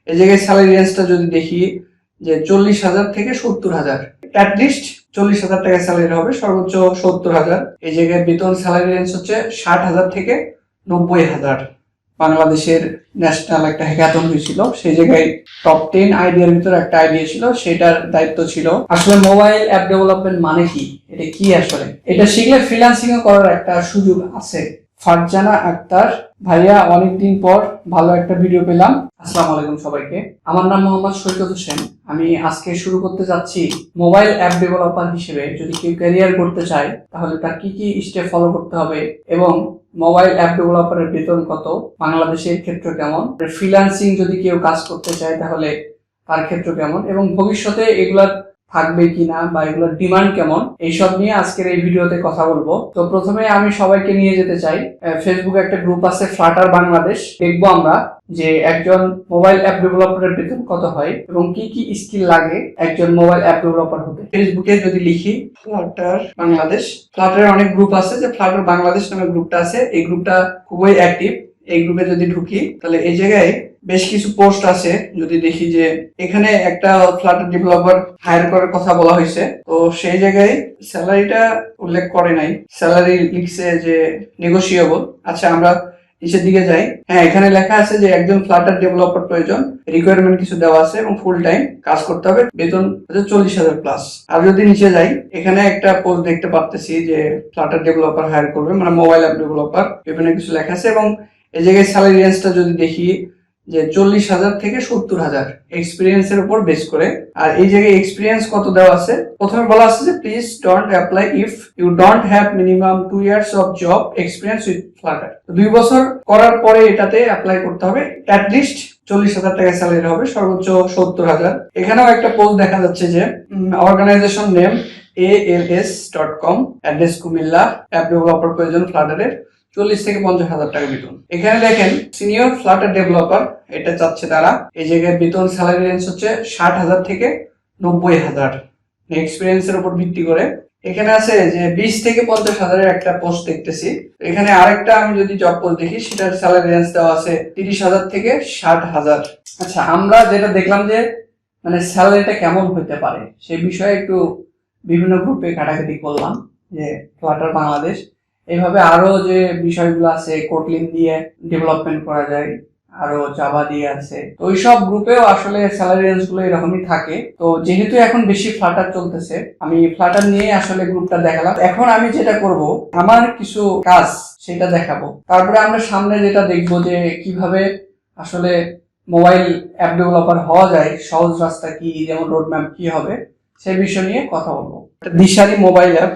এই জায়গায় স্যালারি রেঞ্জটা যদি দেখি যে 40,000 থেকে 70,000, অ্যাটলিস্ট 40,000 টাকা স্যালারি হবে, সর্বোচ্চ 70,000। এই জায়গায় বেতন স্যালারি রেঞ্জ হচ্ছে 60,000 থেকে 90,000। বাংলাদেশের ন্যাশনাল একটা হ্যাকাথন হয়েছিল, সেই জায়গায় টপ 10 আইডিয়ার ভিতরে একটা আইডিয়া ছিল, সেটার দায়িত্ব ছিল। আসলে মোবাইল অ্যাপ ডেভেলপমেন্ট মানে কি, এটা কি আসলে, এটা শিখলে ফ্রিল্যান্সিং করার একটা সুযোগ আছে। ফারজানা আক্তার ভাইয়া, অনেকদিন পর ভালো একটা ভিডিও পেলাম। আসসালামু আলাইকুম সবাইকে, আমার নাম মোহাম্মদ সৈকত হোসেন। আমি আজকে শুরু করতে যাচ্ছি মোবাইল অ্যাপ ডেভেলপার হিসেবে। যদি কেউ ক্যারিয়ার করতে চায় তাহলে তার কি কি স্টেপ ফলো করতে হবে, এবং মোবাইল অ্যাপ ডেভেলপারের বেতন কত, বাংলাদেশের ক্ষেত্র কেমন, ফ্রিল্যান্সিং যদি কেউ কাজ করতে চায় তাহলে তার ক্ষেত্র কেমন, এবং ভবিষ্যতে এগুলার থাকবে কিনা বা এগুলোর ডিমান্ড কেমন, এইসব নিয়ে আজকের এই ভিডিওতে কথা বলবো। তো প্রথমে আমি সবাইকে নিয়ে যেতে চাই, ফেসবুকে একটা গ্রুপ আছে ফ্লাটার বাংলাদেশ। দেখবো আমরা যে একজন মোবাইল অ্যাপ ডেভেলপারের বেতন কত হয় এবং কি কি স্কিল লাগে একজন মোবাইল অ্যাপ ডেভেলপার হতে। ফেসবুকে যদি লিখি ফ্লাটার বাংলাদেশ, ফ্লাটারের অনেক গ্রুপ আছে, যে ফ্লাটার বাংলাদেশ নামে গ্রুপটা আছে, এই গ্রুপটা খুবই অ্যাক্টিভ। এই গ্রুপে যদি ঢুকি তাহলে এই জায়গায় বেশ কিছু পোস্ট আছে। যদি দেখি যে এখানে একটা ফ্লাটার ডেভেলপার হায়ার করার কথা বলা হয়েছে, তো সেই জায়গায় স্যালারিটা উল্লেখ করে নাই, স্যালারি লিখছে যে নেগোশিয়েবল। আচ্ছা, আমরা নিচের দিকে যাই। হ্যাঁ, এখানে লেখা আছে যে একজন ফ্লাটার ডেভেলপার প্রয়োজন, রিকোয়ারমেন্ট কিছু দেওয়া আছে এবং ফুল টাইম কাজ করতে হবে, বেতন 40,000 প্লাস। আর যদি নিচে যাই, এখানে একটা পোস্ট দেখতে পাচ্ছি যে ফ্লাটার ডেভেলপার হায়ার করবে, মানে মোবাইল অ্যাপ ডেভেলপার, বিভিন্ন কিছু লেখা আছে। এবং এই জায়গায় স্যালারি রেঞ্জটা যদি দেখি যে 40,000 থেকে 70,000 এক্সপিরিয়েন্সের উপর বেস করে। আর এই জায়গায় এক্সপিরিয়েন্স কত দেওয়া আছে, প্রথমে বলা আছে যে please don't apply if you don't have minimum 2 years of job experience with Flutter. 2 বছর করার পরে এটাতে অ্যাপ্লাই করতে হবে, অ্যাটলিস্ট 40,000 টাকা স্যালারি হবে, সর্বোচ্চ 70,000। এখানেও একটা পোস্ট দেখা যাচ্ছে যে organization name ALS.com, address Comilla, app developer প্রয়োজন ফ্লাটারের, 40 থেকে 50,000 টাকা বেতন। এখানে দেখেন সিনিয়র ফ্লাটার ডেভেলপার, এটা চাচ্ছে তারা। এই জায়গায় বেতন স্যালারি রেঞ্জ হচ্ছে 60,000 থেকে 90,000 এক্সপিরিয়েন্সের উপর ভিত্তি করে। এখানে আছে যে 20 থেকে 50,000 একটা পোস্ট দেখতেছি। এখানে আরেকটা আমি যদি জব পোস্ট দেখি, সেটার স্যালারি রেঞ্জ দেওয়া আছে 30,000 থেকে 60,000। আচ্ছা, আমরা যেটা দেখলাম যে মানে স্যালারিটা কেমন হতে পারে সেই বিষয়ে একটু বিভিন্ন গ্রুপে ঘাটাঘাটি করলাম, যে ফ্লাটার বাংলাদেশ এইভাবে আরো যে বিষয়গুলো আছে, কোটলিন দিয়ে ডেভেলপমেন্ট করা যায়, আরো জাভা দিয়ে আছে, তো ওইসব গ্রুপেও আসলে স্যালারি রেঞ্জ গুলো এরকমই থাকে। তো যেহেতু এখন বেশি ফ্লাটার চলতেছে, আমি ফ্লাটার নিয়ে আসলে গ্রুপটা দেখালাম। এখন আমি যেটা করব, আমার কিছু কাজ সেটা দেখাবো, তারপরে আমরা সামনে যেটা দেখবো যে কিভাবে আসলে মোবাইল অ্যাপ ডেভেলপার হওয়া যায়, সহজ রাস্তা কি, যেমন রোডম্যাপ কি হবে, সেই বিষয় নিয়ে কথা বলবো। দিশারি মোবাইল অ্যাপ,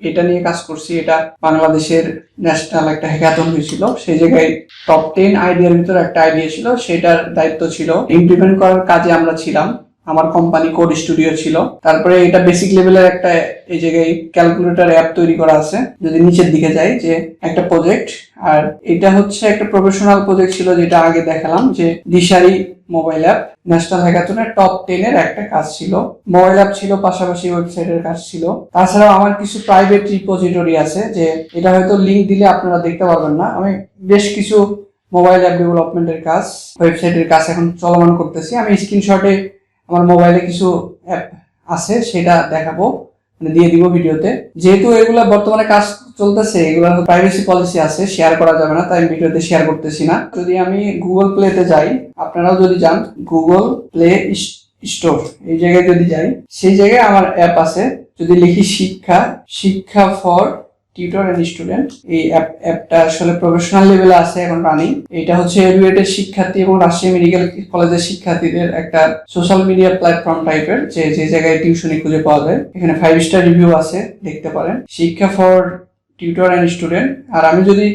এটা নিয়ে কাজ করছি। এটা বাংলাদেশের ন্যাশনাল একটা হ্যাকাথন হয়েছিল, সেই জায়গায় টপ 10 আইডিয়ার ভিতরে একটা আইডিয়া ছিল, সেটার দায়িত্ব ছিল। ইমপ্লিমেন্ট করার কাজে আমরা ছিলাম, আমার কোম্পানি কোড স্টুডিও ছিল। তারপরে এটা বেসিক লেভেলের একটা, এই জায়গায় ক্যালকুলেটর অ্যাপ তৈরি করা আছে। যদি নিচের দিকে যাই, যে একটা প্রজেক্ট, আর এটা হচ্ছে একটা প্রফেশনাল প্রজেক্ট ছিল, যেটা আগে দেখালাম, যে দিশারি মোবাইল অ্যাপ ন্যাশনাল হ্যাকাথনের টপ 10 এর একটা কাজ ছিল। মোবাইল অ্যাপ ছিল, পাশাপাশি ওয়েবসাইটের কাজ ছিল। তাছাড়াও আমার কিছু প্রাইভেট রিপোজিটরি আছে, যে এটা হয়তো লিংক দিলে আপনারা দেখতে পারবেন না। আমি বেশ কিছু মোবাইল অ্যাপ ডেভেলপমেন্টের কাজ, ওয়েবসাইটের কাজ এখন চলমান করতেছি। আমি স্ক্রিনশটে আমার মোবাইলে কিছু অ্যাপ আছে সেটা দেখাবো, দিয়ে দিব ভিডিওতে। যেহেতু এগুলা বর্তমানে কাজ চলতেছে, এগুলোর প্রাইভেসি পলিসি আছে, শেয়ার করা যাবে না, তাই ভিডিওতে শেয়ার করতেছি না। যদি আমি গুগল প্লেতে যাই, আপনারাও যদি যান গুগল প্লে স্টোর, এই জায়গায় যদি যাই, সেই জায়গায় আমার অ্যাপ আছে। যদি লিখি শিক্ষা ফর টিউটর এন্ড স্টুডেন্ট, এই অ্যাপটা আসলে প্রফেশনাল লেভেলে আছে এখন রানিং। এটা হচ্ছে এডুকেটেড শিক্ষার্থী এবং রাজশাহী মেডিকেল কলেজের শিক্ষার্থীদের একটা সোশ্যাল মিডিয়া প্ল্যাটফর্ম টাইপের, যে জায়গায় টিউশনি খুঁজে পাওয়া যায়। এখানে 5 স্টার রিভিউ আছে, দেখতে পারেন, শিক্ষা ফর টিউটর এন্ড স্টুডেন্ট। আর আমি যদি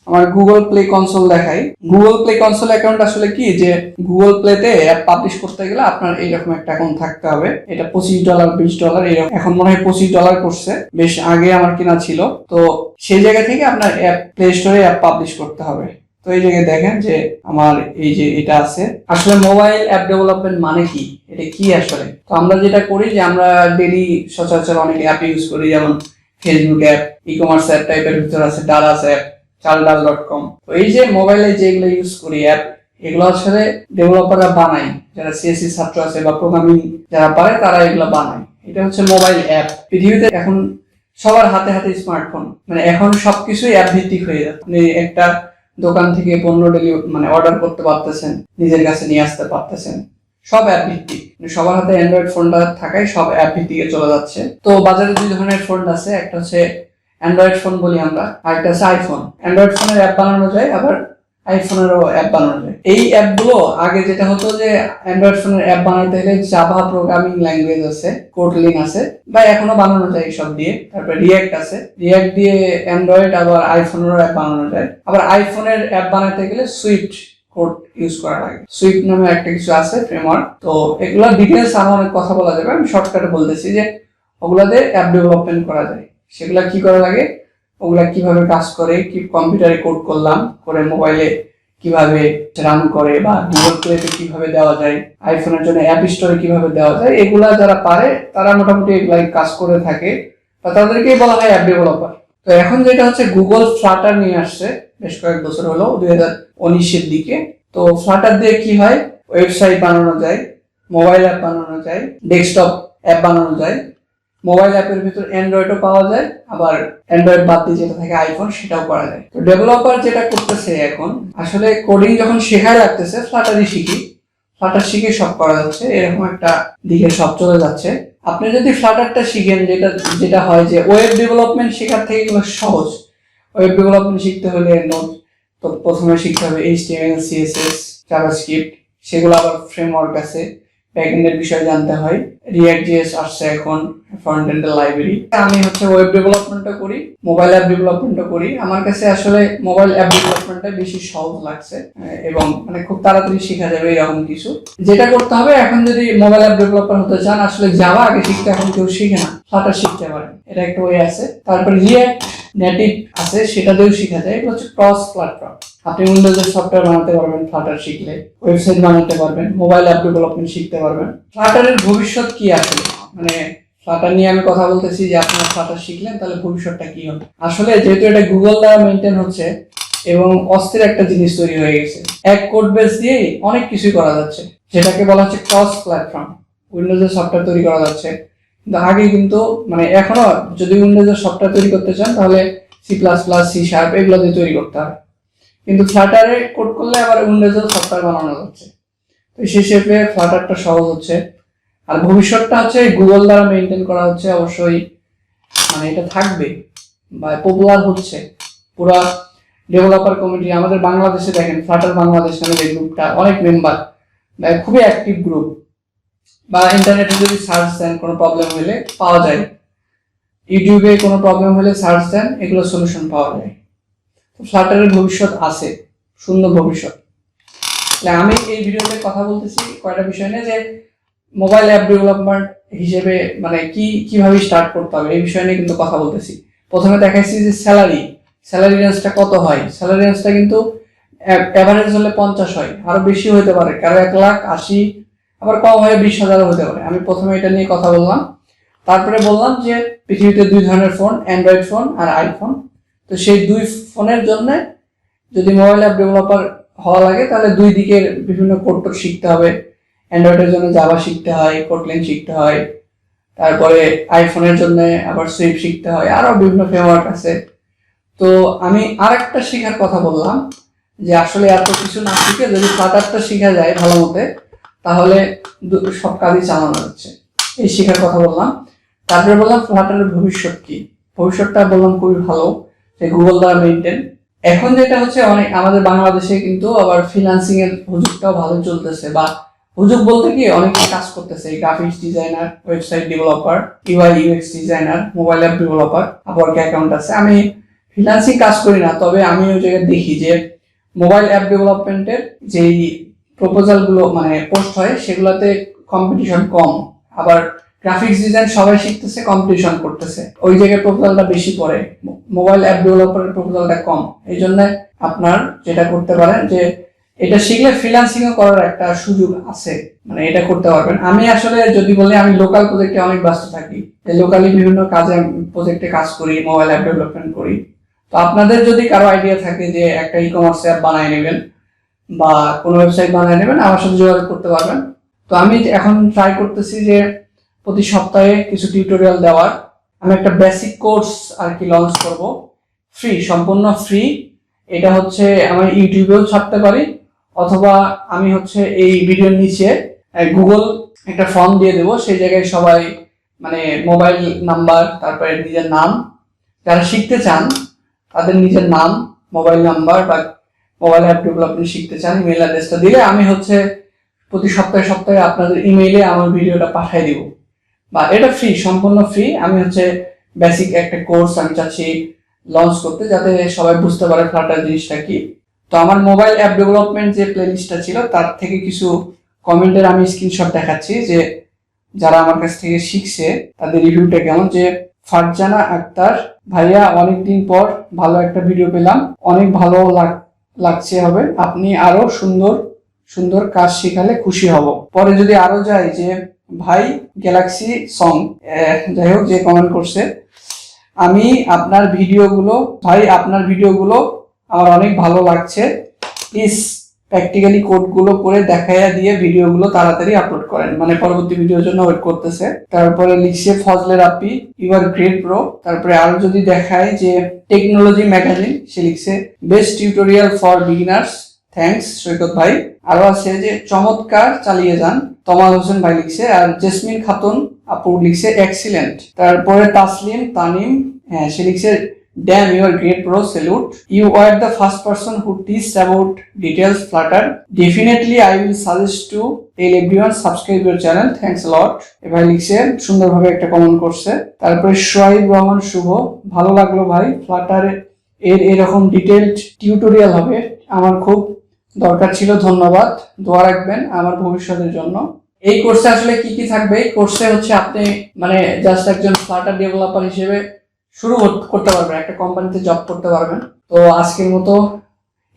আমার গুগল প্লে কনসোল দেখাই, গুগল প্লে কনসোল অ্যাকাউন্ট আসলে কি, যে গুগল প্লেতে অ্যাপ পাবলিশ করতে গেলে আপনার এইরকম একটা অ্যাকাউন্ট থাকতে হবে। এটা $25 $20 এরকম, এখন মনে হয় $25 করছে, বেশ আগে আমার কিনা ছিল। তো সেই জায়গা থেকে আপনার অ্যাপ প্লে স্টোরে অ্যাপ পাবলিশ করতে হবে। তো এই জায়গায় দেখেন যে আমার এই যে এটা আছে। আসলে মোবাইল অ্যাপ ডেভেলপমেন্ট মানে কি, এটা কি আসলে, তো আমরা যেটা করি যে আমরা ডেইলি সচরাচর অনেক অ্যাপ ইউজ করি, যেমন Facebook app, e commerce app টাইপের ভিতরে আছে ডালাস অ্যাপ, চালডাল.com। তো এই যে মোবাইলে যেগুলো ইউজ করি অ্যাপ, এগুলো আসলে ডেভেলপাররা বানায়, যারা সিএসসি ছাত্র আছে বা প্রোগ্রামিং যারা পারে তারা এগুলো বানায়। এটা হচ্ছে মোবাইল অ্যাপ। পৃথিবীতে এখন সবার হাতে হাতে স্মার্টফোন, মানে এখন সবকিছুই অ্যাপ ভিত্তিক হয়ে যাচ্ছে। আপনি একটা দোকান থেকে পণ্য মানে অর্ডার করতে পারতেছেন, নিজের কাছে নিয়ে আসতে পারতেছেন, সব অ্যাপ ভিত্তিক। সবার হাতে অ্যান্ড্রয়েড ফোনটা থাকায় সব অ্যাপ ভিত্তিকে চলে যাচ্ছে। তো বাজারে দুই ধরনের ফোন আছে, একটা হচ্ছে অ্যান্ড্রয়েড ফোন বলি আমরা, আর একটা হচ্ছে আইফোন। অ্যান্ড্রয়েড ফোনের অ্যাপ বানানো যায়, আবার আইফোনেরও অ্যাপ বানানো যায়। এই অ্যাপগুলো আগে যেটা হতো যে অ্যান্ড্রয়েড ফোনের অ্যাপ বানাতে হলে জাভা প্রোগ্রামিং ল্যাঙ্গুয়েজ আছে, কোটলিন আছে, বা এখনো বানানো যায় সব দিয়ে। তারপরে রিয়াক্ট আছে, রিয়াক্ট দিয়ে অ্যান্ড্রয়েড আবার আইফোনেরও অ্যাপ বানানো যায়। আবার আইফোনের অ্যাপ বানাতে গেলে সুইফট কোড ইউজ করা লাগে। সুইফট নামে একটা কিছু আছে ফ্রেমওয়ার্ক। তো এগুলো ডিটেলস আরো অনেক কথা বলা যাবে, আমি শর্টকাটে বলতেছি যে ওগুলাতে অ্যাপ ডেভেলপমেন্ট করা যায়। সেগুলা কি করা লাগে, ওগুলা কিভাবে কাজ করে, কি কম্পিউটারে কোড করলাম, করে মোবাইলে কিভাবে রান করে, বা গুগল প্লেতে কিভাবে দেওয়া যায়, আইফোনের জন্য অ্যাপ স্টোরে কিভাবে দেওয়া যায়, এগুলা যারা পারে তারা মোটামুটি এগুলা কাজ করে থাকে, বা তাদেরকেই বলা হয় অ্যাপ ডেভেলপার। তো এখন যেটা হচ্ছে গুগল ফ্লাটার নিয়ে আসছে বেশ কয়েক বছর হলো, 2019-এর দিকে। তো ফ্লাটার দিয়ে কি হয়, ওয়েবসাইট বানানো যায়, মোবাইল অ্যাপ বানানো যায়, ডেস্কটপ অ্যাপ বানানো যায়। মোবাইল অ্যাপের ভিতর অ্যান্ড্রয়েডও পাওয়া যায়, আবার অ্যান্ড্রয়েড বাদ দিয়ে যেটা থাকে আইফোন সেটাও করা যায়। তো ডেভেলপার যেটা করতেছে এখন, আসলে কোডিং যখন শেখায় লাগতেছে, ফ্লাটারই শিখি, ফ্লাটার শিখে সব করা যাচ্ছে, এরকম একটা দিকে সব চলে যাচ্ছে। আপনি যদি ফ্লাটারটা শিখেন, যেটা হয় যে ওয়েব ডেভেলপমেন্ট শেখার থেকে এগুলো সহজ। ওয়েব ডেভেলপমেন্ট শিখতে হলে তো প্রথমে শিখতে হবে HTML, CSS, জাভাস্ক্রিপ্ট, সেগুলো আবার ফ্রেমওয়ার্ক আছে, ব্যাকএন্ডের বিষয় জানতে হয়। রিয়াক্ট জেএস আসছে এখন, ফ্রন্ট এন্ডের লাইব্রেরি। আমি হচ্ছে ওয়েব ডেভেলপমেন্টটা করি, মোবাইল অ্যাপ ডেভেলপমেন্টটা করি। আমার কাছে আসলে মোবাইল অ্যাপ ডেভেলপমেন্টটা বেশি সহজ লাগছে, এবং মানে খুব তাড়াতাড়ি শেখা যাবে এরকম কিছু। যেটা করতে হবে, এখন যদি মোবাইল অ্যাপ ডেভেলপার হতে চান, আসলে জাভা আগে শিখতে এখন কেউ শিখে না, ফ্লাটার শিখতে পারেন, এটা একটা ওয়ে আছে। তারপর রিয়াক্ট নেটিভ আছে, সেটা দিয়েও শেখা যায়। এগুলো হচ্ছে ক্রস প্ল্যাটফর্ম। আপনি উইন্ডোজের সফটওয়্যার বানাতে পারবেন ফ্লাটার শিখলে, ওয়েবসাইট বানাতে পারবেন, মোবাইল অ্যাপ ডেভেলপমেন্ট শিখতে পারবেন। ফ্লাটারের ভবিষ্যৎ কি আসলে, মানে ফ্লাটার নিয়ে আমি কথা বলতেছি যে আপনারা ফ্লাটার শিখলেন, তাহলে ভবিষ্যৎটা কি হবে? আসলে যেহেতু এটা গুগল দ্বারা মেনটেন হচ্ছে এবং অস্থির একটা জিনিস তৈরি হয়ে গেছে, এক কোড বেস দিয়ে অনেক কিছুই করা যাচ্ছে, যেটাকে বলা হচ্ছে ক্রস প্ল্যাটফর্ম। উইন্ডোজের সফটওয়্যার তৈরি করা যাচ্ছে, কিন্তু আগে কিন্তু মানে এখনো যদি উইন্ডোজের সফটওয়্যার তৈরি করতে চান, তাহলে C++, C# এগুলো দিয়ে তৈরি করতে হবে। কিন্তু ফ্লাটারে কোড করলে আবার উইন্ডোজের সফটওয়্যার বানানো যাচ্ছে। তো সেই হিসেবে ফ্লাটারটা সহজ হচ্ছে। আর ভবিষ্যৎটা হচ্ছে গুগল দ্বারা মেনটেন করা হচ্ছে, অবশ্যই মানে এটা থাকবে বা পপুলার হচ্ছে। পুরা ডেভেলপার কমিটি আমাদের বাংলাদেশে দেখেন, ফ্লাটার বাংলাদেশ নামে যে গ্রুপটা, অনেক মেম্বার, খুবই অ্যাক্টিভ গ্রুপ। বা ইন্টারনেটে যদি সার্চ দেন, কোনো প্রবলেম হলে পাওয়া যায়, ইউটিউবে কোনো প্রবলেম হলে সার্চ দেন, এগুলো সলিউশন পাওয়া যায়। তো ফ্লাটারের ভবিষ্যৎ আছে, সুন্দর ভবিষ্যৎ। আমি এই ভিডিওতে কথা বলতেছি কয়টা বিষয় নিয়ে, যে মোবাইল অ্যাপ ডেভেলপমেন্ট হিসেবে মানে কিভাবে স্টার্ট করতে হবে এই বিষয় নিয়ে কিন্তু কথা বলতেছি। প্রথমে দেখাইছি যে স্যালারি রেঞ্জটা কত হয়। স্যালারি রেঞ্জটা কিন্তু অ্যাভারেজ হলে 50 হয়, আরো বেশি হতে পারে, কারো 1,80,000, আবার কম হয়ে 20,000 হতে পারে। আমি প্রথমে এটা নিয়ে কথা বললাম। তারপরে বললাম যে পৃথিবীতে দুই ধরনের ফোন, অ্যান্ড্রয়েড ফোন আর আইফোন। তো সেই দুই ফোনের জন্য যদি মোবাইল অ্যাপ ডেভেলপার হওয়া লাগে, তাহলে দুই দিকের বিভিন্ন কোড শিখতে হবে। অ্যান্ড্রয়েডের জন্য জাভা শিখতে হয়, কোটলিন শিখতে হয়, তারপরে আইফোনের জন্য আবার সুইফট শিখতে হয়, আরো বিভিন্ন ফ্রেমওয়ার্ক আছে। তো আমি আরেকটা শেখার কথা বললাম, যে আসলে এত কিছু না শিখে যদি ফ্লাটারটা শেখা যায় ভালো মতে, তাহলে সব কাজই চালানো যাচ্ছে, এই শেখার কথা বললাম। তারপরে বললাম ফ্লাটারের ভবিষ্যৎ কি। ভবিষ্যৎটা বললাম খুবই ভালো, যে গুগল দ্বারা মেনটেন। এখন যেটা হচ্ছে, অনেক আমাদের বাংলাদেশে কিন্তু আবার ফ্রিল্যান্সিং এর হুজুগটাও ভালো চলতেছে, বা হুজুগ বলতে কি অনেকে কাজ করতেছে, graphics designer, website developer, UI/UX designer, mobile app developer, Upwork account আছে। আমি ফ্রিল্যান্সিং কাজ করি না, তবে আমি ওই জায়গায় দেখি যে মোবাইল অ্যাপ ডেভেলপমেন্টের যেই প্রপোজাল গুলো মানে পোস্ট হয়, সেগুলোতে কম্পিটিশন কম। আবার গ্রাফিক্স ডিজাইন সবাই শিখতেছে, কম্পিটিশন করতেছে, ওই জায়গায় প্রপোজালটা বেশি পড়ে, মোবাইল অ্যাপ ডেভেলপারের প্রপোজালটা কম। এই জন্য আপনার যেটা করতে পারেন, যে এটা শিখলে ফ্রিল্যান্সিং ও করার একটা সুযোগ আছে, মানে এটা করতে পারবেন। আমি আসলে যদি বলি, আমি লোকাল প্রজেক্টে অনেক ব্যস্ত থাকি, লোকালি বিভিন্ন কাজে প্রজেক্টে কাজ করি, মোবাইল অ্যাপ ডেভেলপমেন্ট করি। তো আপনাদের যদি কারো আইডিয়া থাকে যে একটা ই-কমার্স অ্যাপ বানায় নেবেন, বা কোনো ওয়েবসাইট বানিয়ে নেবেন, আমার সাথে যোগাযোগ করতে পারবেন। তো আমি এখন ট্রাই করতেছি যে প্রতি সপ্তাহে কিছু টিউটোরিয়াল দেওয়ার। আমি একটা বেসিক কোর্স আর কি লঞ্চ করব, ফ্রি, সম্পূর্ণ ফ্রি। এটা হচ্ছে আমি ইউটিউবেও ছাড়তে পারি, অথবা আমি হচ্ছে এই ভিডিওর নিচে গুগল একটা ফর্ম দিয়ে দেবো, সেই জায়গায় সবাই মানে মোবাইল নাম্বার, তারপরে নিজের নাম, যারা শিখতে চান তাদের নিজের নাম, মোবাইল নাম্বার বা মোবাইল অ্যাপ ডেভেলপমেন্ট শিখতে চান, ইমেল অ্যাড্রেসটা দিলে আমি হচ্ছে প্রতি সপ্তাহে সপ্তাহে আপনাদের ইমেইলে আমার ভিডিওটা পাঠিয়ে দিব। বা এটা ফ্রি, সম্পূর্ণ ফ্রি। আমি হচ্ছে বেসিক একটা কোর্স আমি চাচ্ছি লঞ্চ করতে, যাতে সবাই বুঝতে পারে ফ্লাটার জিনিসটা কি। তো আমার মোবাইল অ্যাপ ডেভেলপমেন্ট যে প্লেলিস্টটা ছিল তার থেকে কিছু কমেন্টের আমি স্ক্রিনশট দেখাচ্ছি, যে যারা আমার কাছ থেকে শিখছে তাদের রিভিউটা কেমন। যে ফারজানা আক্তার, ভাইয়া অনেকদিন পর ভালো একটা ভিডিও পেলাম, অনেক ভালো লাগছে, হবে আপনি আরো সুন্দর সুন্দর কাজ শেখালে খুশি হব। পরে যদি আরো যাই যে ভাই গ্যালাক্সি সং, যাই হোক যে কমেন্ট করছে, আমি আপনার ভিডিওগুলো, ভাই আপনার ভিডিওগুলো আমার অনেক ভালো লাগছে, প্লিজ প্র্যাকটিক্যালি কোডগুলো করে দেখাইয়া দিয়ে ভিডিওগুলো তাড়াতাড়ি আপলোড করেন, মানে পরবর্তী ভিডিওর জন্য ওয়েট করতেছে। তারপরে লিখছে ফজলের আপি, ইউ আর গ্রেট ব্রো। তারপরে আরো যদি দেখায় যে টেকনোলজি ম্যাগাজিন, সে লিখছে best tutorial for beginners, thanks Saikat ভাই। আরো আছে যে চমৎকার, চালিয়ে যান, তমাল হোসেন ভাই লিখছে। আর জেসমিন খাতুন আপু লিখছে এক্সিলেন্ট। তারপরে তাসলিম তানিম, হ্যাঁ সে লিখছে damn you are great bro, salute, you are the first person who teaches about details Flutter, definitely I will suggest to tell everyone subscribe your channel, thanks a lot। এবার লিখছে সুন্দরভাবে একটা comment করছে। তারপরে সোহাইব রহমান শুভ, ভালো লাগলো ভাই, ফ্লাটার এর এরকম ডিটেইলড টিউটোরিয়াল হবে, আমার খুব দরকার ছিল, ধন্যবাদ, দোয়া রাখবেন আমার ভবিষ্যতের জন্য। এই কোর্সে আসলে কি কি থাকবে? এই কোর্সে হচ্ছে আপনি মানে জাস্ট একজন ফ্লাটার ডেভেলপার হিসেবে শুরু করতে পারবেন, একটা কোম্পানিতে জব করতে পারবেন। তো আজকের মতো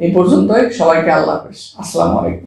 এই পর্যন্তই, সবাইকে আল্লাহ হাফেজ, আসসালামু আলাইকুম।